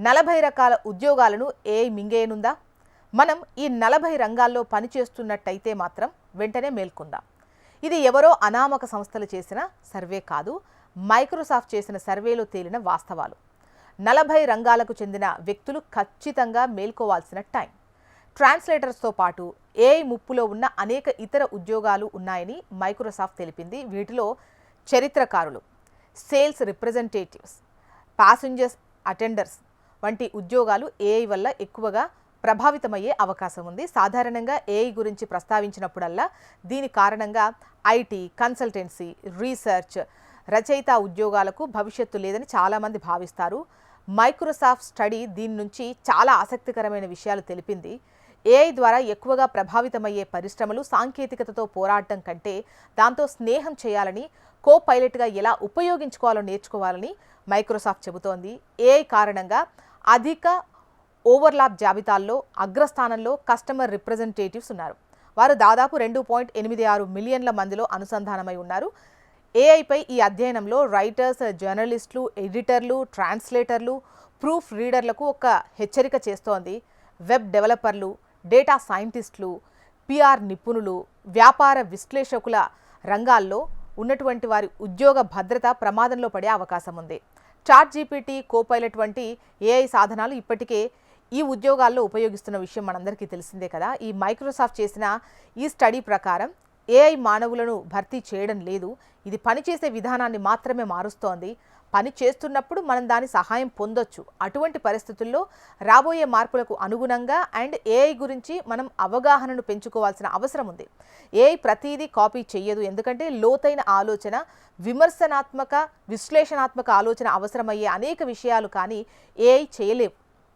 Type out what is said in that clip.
40 రకాల ఉద్యోగాలను ఏఐ మింగేయనుందా? మనం ఈ 40 రంగాల్లో పనిచేస్తున్నట్టయితే మాత్రం వెంటనే మేల్కొందాం. ఇది ఎవరో అనామక సంస్థలు చేసిన సర్వే కాదు, మైక్రోసాఫ్ట్ చేసిన సర్వేలో తేలిన వాస్తవాలు. 40 రంగాలకు చెందిన వ్యక్తులు ఖచ్చితంగా మేల్కోవాల్సిన టైం. ట్రాన్స్లేటర్స్తో పాటు ఏఐ ముప్పులో ఉన్న అనేక ఇతర ఉద్యోగాలు ఉన్నాయని మైక్రోసాఫ్ట్ తెలిపింది. వీటిలో చరిత్రకారులు, సేల్స్ రిప్రజెంటేటివ్స్, ప్యాసింజర్స్ అటెండర్స్ వంటి ఉద్యోగాలు ఏఐ వల్ల ఎక్కువగా ప్రభావితమయ్యే అవకాశం ఉంది. సాధారణంగా ఏఐ గురించి ప్రస్తావించినప్పుడల్లా దీని కారణంగా ఐటీ, కన్సల్టెన్సీ, రీసెర్చ్, రచయిత ఉద్యోగాలకు భవిష్యత్తు లేదని చాలామంది భావిస్తారు. మైక్రోసాఫ్ట్ స్టడీ దీని నుంచి చాలా ఆసక్తికరమైన విషయాలు తెలిపింది. ఏఐ ద్వారా ఎక్కువగా ప్రభావితమయ్యే పరిశ్రమలు సాంకేతికతతో పోరాడటం కంటే దాంతో స్నేహం చేయాలని, కో పైలట్గా ఎలా ఉపయోగించుకోవాలో నేర్చుకోవాలని మైక్రోసాఫ్ట్ చెబుతోంది. ఏఐ కారణంగా అధిక ఓవర్లాప్ జాబితాల్లో అగ్రస్థానంలో కస్టమర్ రిప్రజెంటేటివ్స్ ఉన్నారు. వారు దాదాపు 2.86 మిలియన్ల మందిలో అనుసంధానమై ఉన్నారు. ఏఐపై ఈ అధ్యయనంలో రైటర్స్, జర్నలిస్టులు, ఎడిటర్లు, ట్రాన్స్లేటర్లు, ప్రూఫ్ రీడర్లకు ఒక హెచ్చరిక చేస్తోంది. వెబ్ డెవలపర్లు, డేటా సైంటిస్టులు, పిఆర్ నిపుణులు, వ్యాపార విశ్లేషకుల రంగాల్లో ఉన్నటువంటి వారి ఉద్యోగ భద్రత ప్రమాదంలో పడే అవకాశం ఉంది. చాట్ జీపీటీ, కోపైలట్ వంటి ఏఐ సాధనాలు ఇప్పటికే ఈ ఉద్యోగాల్లో ఉపయోగిస్తున్న విషయం మనందరికీ తెలిసిందే కదా. ఈ మైక్రోసాఫ్ట్ చేసిన ఈ స్టడీ ప్రకారం ఏఐ మానవులను భర్తీ చేయడం లేదు, ఇది పనిచేసే విధానాన్ని మాత్రమే మారుస్తోంది. పని చేస్తున్నప్పుడు మనం దాని సహాయం పొందొచ్చు. అటువంటి పరిస్థితుల్లో రాబోయే మార్పులకు అనుగుణంగా అండ్ ఏఐ గురించి మనం అవగాహనను పెంచుకోవాల్సిన అవసరం ఉంది. ఏఐ ప్రతిదీ కాపీ చెయ్యదు, ఎందుకంటే లోతైన ఆలోచన, విమర్శనాత్మక, విశ్లేషణాత్మక ఆలోచన అవసరమయ్యే అనేక విషయాలు కానీ ఏఐ చేయలేవు.